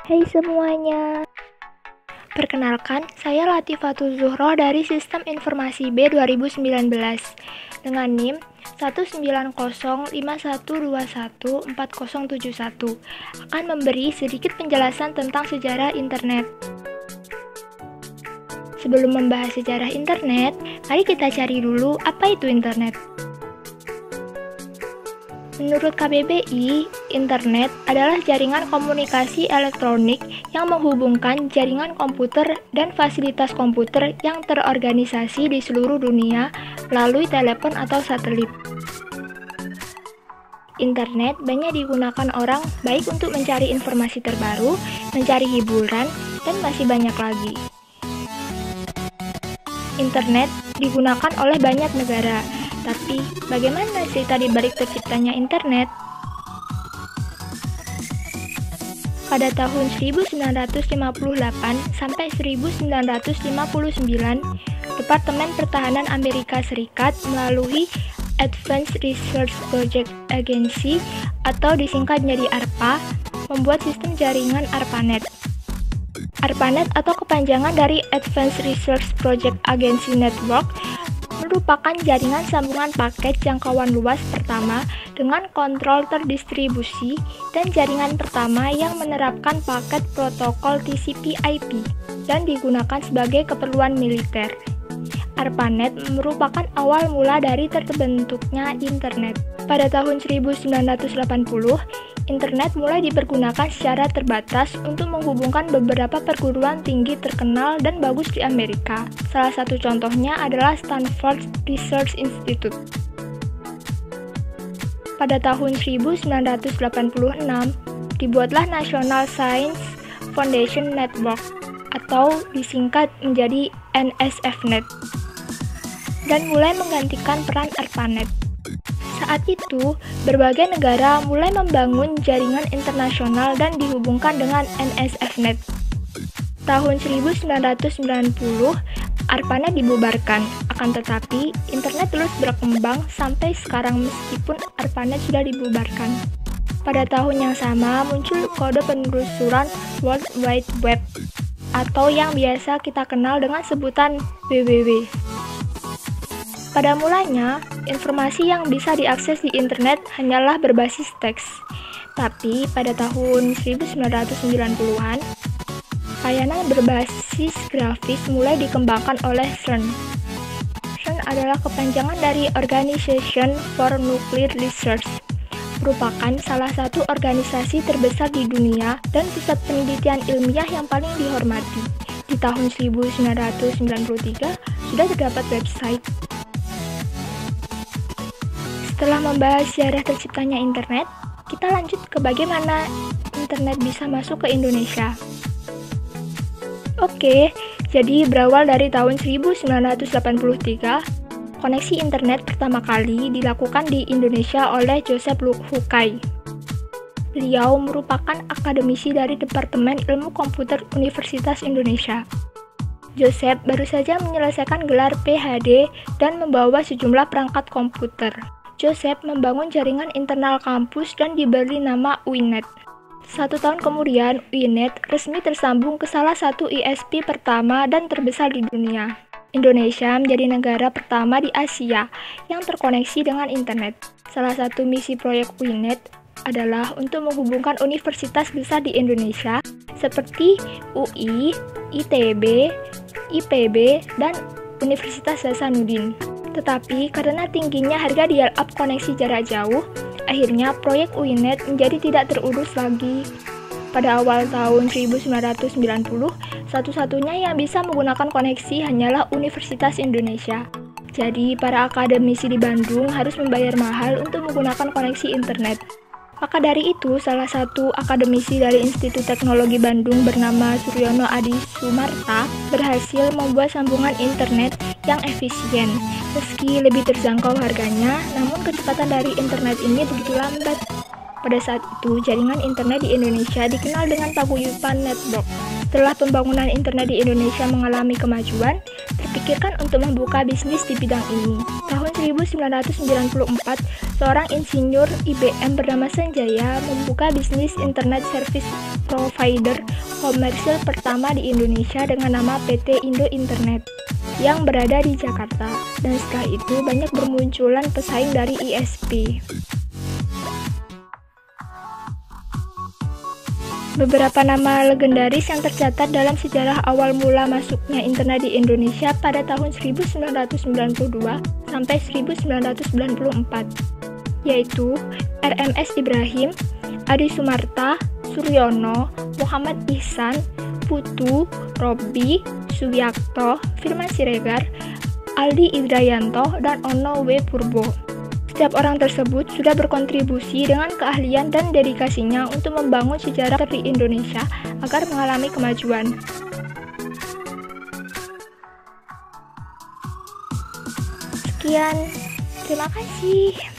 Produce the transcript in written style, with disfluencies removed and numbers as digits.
Hai semuanya, perkenalkan saya Latifatul Zuhro dari Sistem Informasi B 2019 dengan NIM 19051214071 akan memberi sedikit penjelasan tentang sejarah internet. Sebelum membahas sejarah internet, mari kita cari dulu apa itu internet. Menurut KBBI, internet adalah jaringan komunikasi elektronik yang menghubungkan jaringan komputer dan fasilitas komputer yang terorganisasi di seluruh dunia melalui telepon atau satelit. Internet banyak digunakan orang baik untuk mencari informasi terbaru, mencari hiburan, dan masih banyak lagi. Internet digunakan oleh banyak negara. Tapi, bagaimana cerita di balik terciptanya internet? Pada tahun 1958 sampai 1959, Departemen Pertahanan Amerika Serikat melalui Advanced Research Project Agency atau disingkat menjadi ARPA, membuat sistem jaringan ARPANET. ARPANET atau kepanjangan dari Advanced Research Project Agency Network merupakan jaringan sambungan paket jangkauan luas pertama dengan kontrol terdistribusi dan jaringan pertama yang menerapkan paket protokol TCP/IP dan digunakan sebagai keperluan militer. ARPANET merupakan awal mula dari terbentuknya internet. Pada tahun 1980, internet mulai dipergunakan secara terbatas untuk menghubungkan beberapa perguruan tinggi terkenal dan bagus di Amerika. Salah satu contohnya adalah Stanford Research Institute. Pada tahun 1986, dibuatlah National Science Foundation Network atau disingkat menjadi NSFNet dan mulai menggantikan peran ARPANET. Saat itu, berbagai negara mulai membangun jaringan internasional dan dihubungkan dengan NSFNet. Tahun 1990, ARPANET dibubarkan, akan tetapi internet terus berkembang sampai sekarang meskipun ARPANET sudah dibubarkan. Pada tahun yang sama muncul kode penelusuran World Wide Web atau yang biasa kita kenal dengan sebutan WWW. Pada mulanya, informasi yang bisa diakses di internet hanyalah berbasis teks. Tapi pada tahun 1990-an, layanan berbasis grafis mulai dikembangkan oleh CERN. CERN adalah kepanjangan dari Organization for Nuclear Research, merupakan salah satu organisasi terbesar di dunia dan pusat penelitian ilmiah yang paling dihormati. Di tahun 1993, sudah terdapat website. Setelah membahas sejarah terciptanya internet, kita lanjut ke bagaimana internet bisa masuk ke Indonesia. Oke, jadi berawal dari tahun 1983, koneksi internet pertama kali dilakukan di Indonesia oleh Joseph Hukai. Beliau merupakan akademisi dari Departemen Ilmu Komputer Universitas Indonesia. Joseph baru saja menyelesaikan gelar PhD dan membawa sejumlah perangkat komputer. Joseph membangun jaringan internal kampus dan diberi nama UINET. 1 tahun kemudian, UINET resmi tersambung ke salah satu ISP pertama dan terbesar di dunia. Indonesia menjadi negara pertama di Asia yang terkoneksi dengan internet. Salah satu misi proyek UINET adalah untuk menghubungkan universitas besar di Indonesia seperti UI, ITB, IPB, dan Universitas Hasanuddin. Tetapi karena tingginya harga dial-up koneksi jarak jauh, akhirnya proyek UINET menjadi tidak terurus lagi. Pada awal tahun 1990, satu-satunya yang bisa menggunakan koneksi hanyalah Universitas Indonesia. Jadi, para akademisi di Bandung harus membayar mahal untuk menggunakan koneksi internet. Maka dari itu, salah satu akademisi dari Institut Teknologi Bandung bernama Suryono Adi Sumarta berhasil membuat sambungan internet yang efisien. Meski lebih terjangkau harganya, namun kecepatan dari internet ini begitu lambat. Pada saat itu, jaringan internet di Indonesia dikenal dengan paguyuban network. Setelah pembangunan internet di Indonesia mengalami kemajuan, terpikirkan untuk membuka bisnis di bidang ini. Tahun 1994, seorang insinyur IBM bernama Sanjaya membuka bisnis Internet Service Provider komersil pertama di Indonesia dengan nama PT Indo Internet yang berada di Jakarta, dan setelah itu banyak bermunculan pesaing dari ISP. Beberapa nama legendaris yang tercatat dalam sejarah awal mula masuknya internet di Indonesia pada tahun 1992 sampai 1994, yaitu RMS Ibrahim, Adi Sumarta, Suryono, Muhammad Ihsan, Putu, Robi, Sugiyakto, Firman Siregar, Aldi Idrayanto, dan Ono W. Purbo. Setiap orang tersebut sudah berkontribusi dengan keahlian dan dedikasinya untuk membangun sejarah di Indonesia agar mengalami kemajuan. Sekian, terima kasih.